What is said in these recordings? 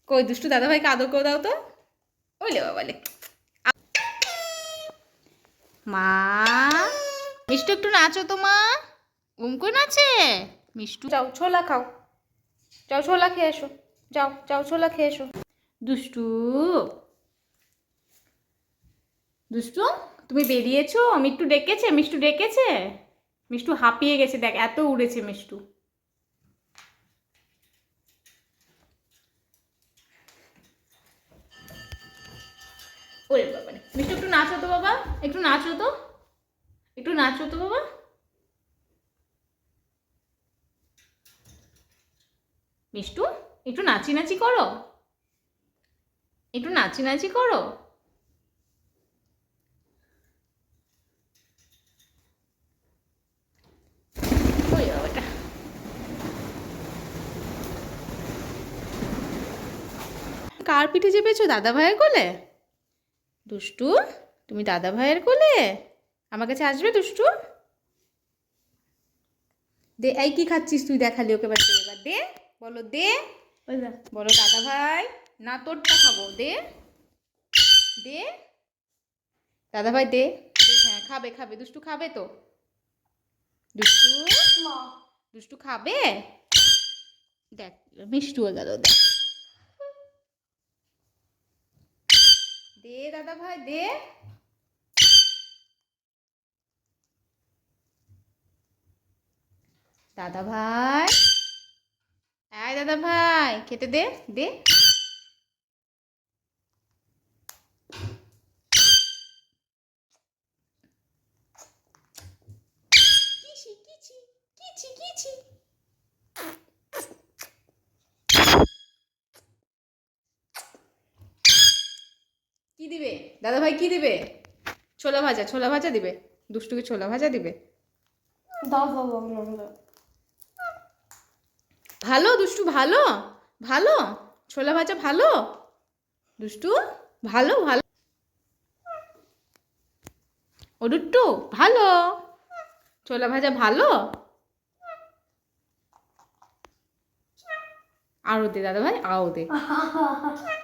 কই দুষ্টু দাদা ভাইকে আদর করে দাও তো। ওলে বাবালে মা, মিষ্টু একটু নাচো তো মা। ঘুম করে নাচে মিষ্টু। যাও ছোলা খাও, যাও ছোলা খেয়ে এসো, যাও যাও ছোলা খেয়ে এসো। দুষ্টু দুষ্টু তুমি বেরিয়েছো? মিষ্টু ডেকেছে, মিষ্টু ডেকেছে। মিষ্টু হাঁপিয়ে গেছে, দেখ এত উড়েছে মিষ্টু। ওরে বাবা, মিষ্টু একটু নাচো তো বাবা, একটু নাচো তো, একটু নাচো তো বাবা। মিষ্টু একটু নাচি নাচি করো, একটু নাচি নাচি করো। ওই বাবাটা কার পিঠে চেপেছো? দাদা ভাইয়ের কোলে? দুষ্টু তুমি দাদা ভাইয়ের কোলে? আমার কাছে আসবে দুষ্টু? দে, এই কি খাচ্ছিস তুই? দেখালি ওকে এবার, দে এবার দে, বলো দে, বলো দাদা ভাই না তোরটা খাবো, দে দে দাদা ভাই দে। হ্যাঁ খাবে খাবে, দুষ্টু খাবে তো, দুষ্টু দুষ্টু খাবে। দেখ মিষ্টুও গেল, দেখ দে দাদা ভাই দে। দাদা ভাই, আয় দাদা ভাই খেতে দে, দে। কিছি কিছি কিছি কিছি। কি দিবে দাদা ভাই, কি দিবে? ছোলা ভাজা, ছোলা ভাজা দিবে। দুষ্টুকে ছোলা ভাজা দিবে। ভালো দুষ্টু, ভালো ভালো, ছোলা ভাজা ভালো দুষ্টু, ভালো ভালো। ও দুট্টু ভালো, ছোলা ভাজা ভালো। আরো দে দাদা ভাই, আরো দে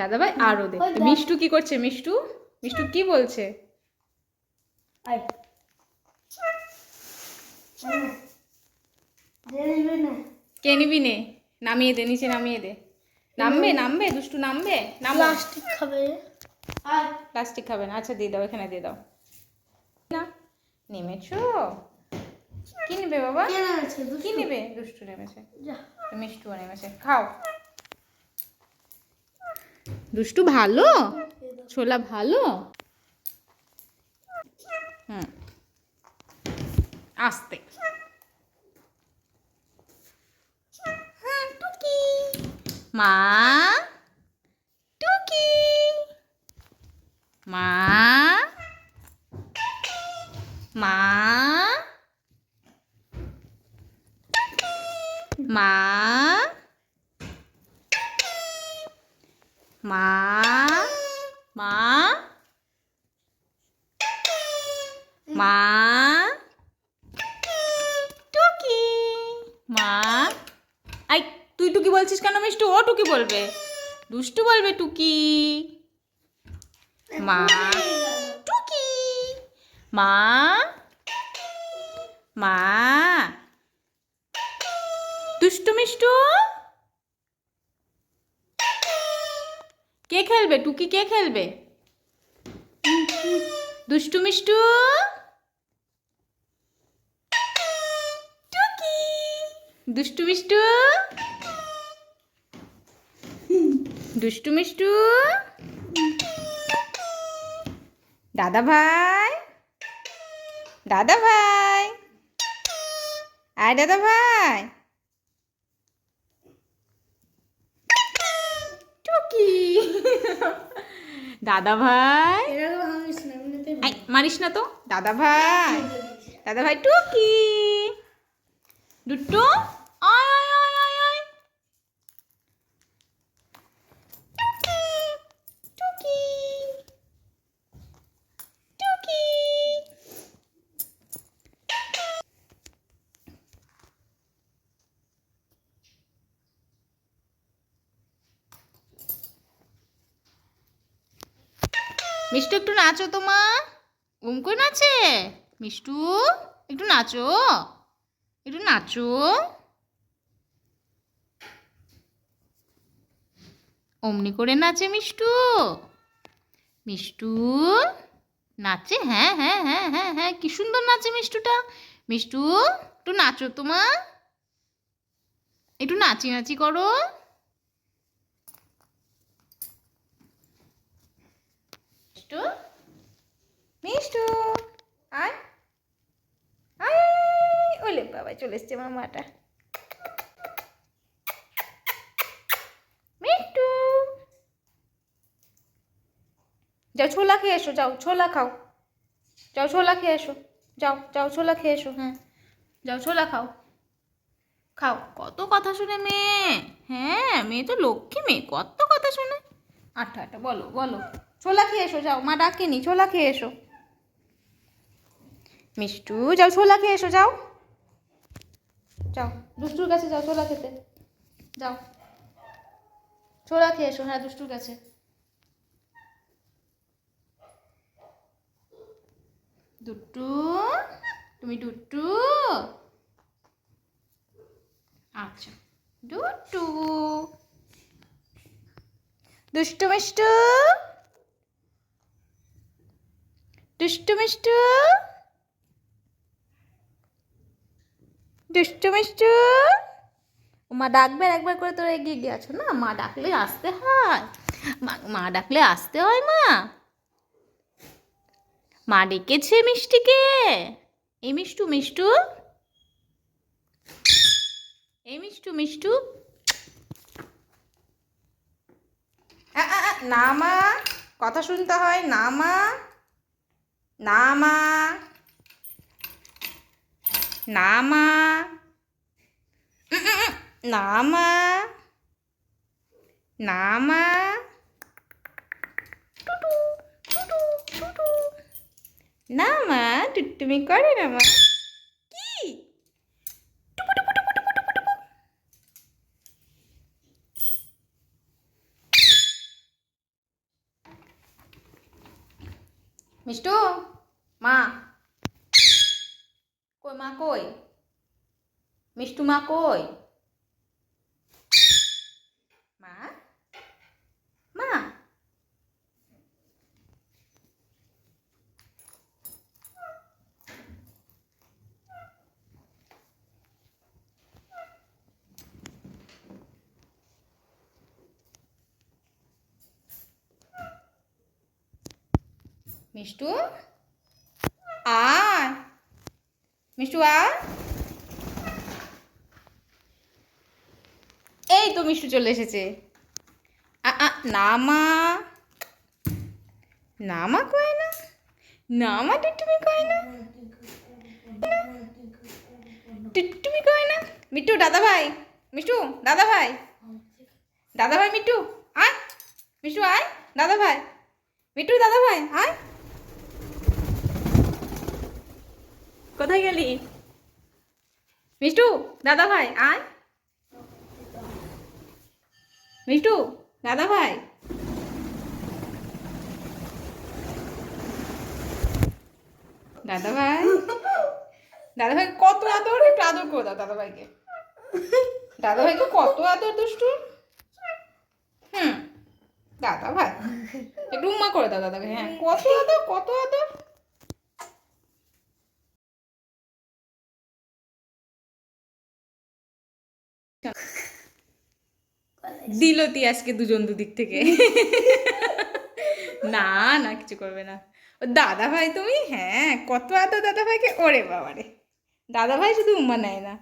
দাদা ভাই, আরো দে। মিষ্টু কি করছে? মিষ্টু মিষ্টু কি বলছে? কে নিবি নে, নামিয়ে দে, নিচে নামিয়ে দে। নামবে নামবে দুষ্টু, নামবে নামো। প্লাস্টিক খাবে, প্লাস্টিক খাবে না? আচ্ছা দিয়ে দাও, এখানে দিয়ে দাও না। নেমেছো? কি নেবে বাবা? কি নেবে? দুষ্টু নেমেছে, মিষ্টুও নেমেছে, খাও। দুষ্টু ভালো, ছোলা ভালো। হুম আস্তে। হ্যাঁ টুকি মা, টুকি মা, মা, মা, মা, মা, মা, টুকি মা। আই তুই টুকি বলছিস কেন মিষ্টু? ও টুকি বলবে, দুষ্টু বলবে টুকি। মা টুকি, মা, মা, দুষ্টু মিষ্টু। কে খেলবে? টুকি কে খেলবে? দুষ্টু মিষ্টু, টুকি দুষ্টু মিষ্টু, দুষ্টু মিষ্টু। দাদা ভাই, দাদা ভাই, আয় দাদা ভাই, টুকি দাদা ভাই, মারিস না তো। দাদা ভাই, দাদা ভাই টুকি, দুট্টু আয় আয় আয় আয় আয়, টুকি টুকি। মিষ্টু একটু নাচো তো মা। ওম করে নাচে মিষ্টু, একটু নাচো, একটু নাচো। অমনি করে নাচে মিষ্টু। মিষ্টু নাচে, হ্যাঁ হ্যাঁ হ্যাঁ হ্যাঁ হ্যাঁ, কি সুন্দর নাচে মিষ্টুটা। মিষ্টু একটু নাচো তো মা, একটু নাচি নাচি করো। মিষ্টু, মিষ্টু আয় আয়, ওলে বাবা চলে এসছে মামাটা। মিষ্টু যাও ছোলা খেয়ে এসো, যাও ছোলা খাও, যাও ছোলা খেয়ে এসো, যাও যাও ছোলা খেয়ে এসো। হ্যাঁ যাও ছোলা খাও, খাও। কত কথা শুনে মেয়ে, হ্যাঁ মেয়ে তো লক্ষ্মী মেয়ে, কত কথা শুনে। আচ্ছা আচ্ছা বলো বলো, ছোলা খেয়ে এসো, যাও মা ডাকেনি, ছোলা খেয়ে এসো। মিষ্টু যাও ছোলা খেয়ে এসো, যাও যাও দুষ্টুর কাছে যাও ছোলা খেতে, যাও ছোলা খেয়ে এসো। হ্যাঁ দুষ্টুর কাছে। দুট্টু, তুমি দুট্টু, আচ্ছা দুট্টু, দুষ্টু মিষ্টু, দুষ্টু মিষ্টু, দুষ্টু মিষ্টু। মা ডাকবে একবার করে, তোরা এগিয়ে গিয়ে আছো না, মা ডাকলে আসতে হয়, মা ডাকলে আসতে হয়। মা মা ডেকেছে মিষ্টিকে। এই মিষ্টু মিষ্টু, এই মিষ্টু মিষ্টু, না মা, কথা শুনতে হয়, না মা, না মা, না মা, না মা, না মা, না মা, টুটুমি করে না মা। কি মিষ্টু, মা কই, মা কই, মিষ্টু মা কই, মা মা, মিষ্টু আয়, মিষ্টু আয়। এই তো মিষ্টু চলে এসেছে। না মা, না মা কয় না, না মা টুটুমি কয় না, টুটুমি কয় না। মিট্টু দাদা ভাই, মিষ্টু দাদা ভাই, দাদা ভাই মিট্টু আয়, মিষ্টু আয়, দাদা ভাই, মিট্টু দাদা ভাই আয়। কোথায় গেলি মিষ্টু দাদা ভাই আয়, মিষ্টু দাদা ভাই, দাদা ভাই, দাদা ভাই কত আদর, একটু আদর করে দাও দাদা ভাইকে, দাদা ভাইকে কত আদর দুষ্টু। দাদা ভাই একটু উম্মা করে দাও দাদা ভাই, হ্যাঁ কত আদর কত আদর। দিলতি আজকে দুজন দুদিক থেকে। না না কিছু করবে না। ও দাদা ভাই তুমি, হ্যাঁ কত আদর দাদা ভাইকে, ওরে বাবারে দাদা ভাই শুধু উম্মা নেয় না।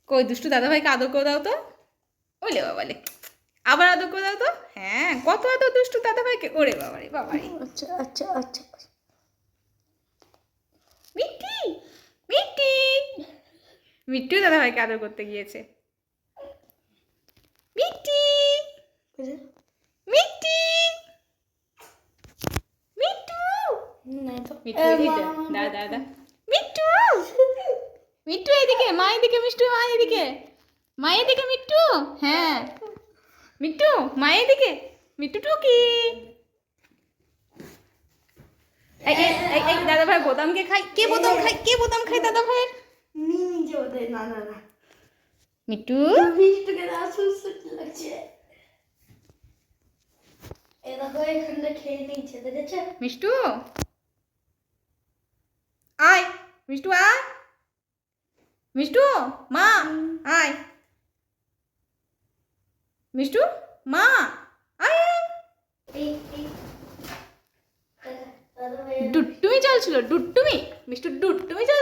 কই দুষ্টু দাদা ভাইকে আদর করে দাও তো, ওলে বাবালে আবার আদর করে দাও তো, হ্যাঁ কত আদর দুষ্টু দাদা ভাইকে, ওরে বাবারে বাবারে। আচ্ছা আচ্ছা আচ্ছা, মিষ্টি মিষ্টি, মিট্টু দাদা ভাইকে আদর করতে গিয়েছে। মিষ্টি মিষ্টি, মিট্টু মিট্টু দাদা দাদা, মিট্টু মিট্টু এদিকে, মা এদিকে, মিষ্টু মা এদিকে, মা এদিকে মিট্টু, হ্যাঁ মিট্টু মা এদিকে, মিট্টু টুকি, এই এই এই দাদা ভাই বোতামকে খাই, কে বোতাম খাই, কে বোতাম খাই দাদা ভাইয়ের? নিজে ওদের না না না মিটু মিষ্টিকে সুস্থ লাগছে। এ দেখো এখানটা খেয়ে নিচ্ছে, দেখেছো? মিষ্টু আয়, মিষ্টু আয়, মিষ্টু মা আয়, মিষ্টু মা আয়। এই এই দাদা ভাই ডুট্টুমি চলছিল, ডুট্টুমি, মিষ্টু ডুট্টুমি চলছিল।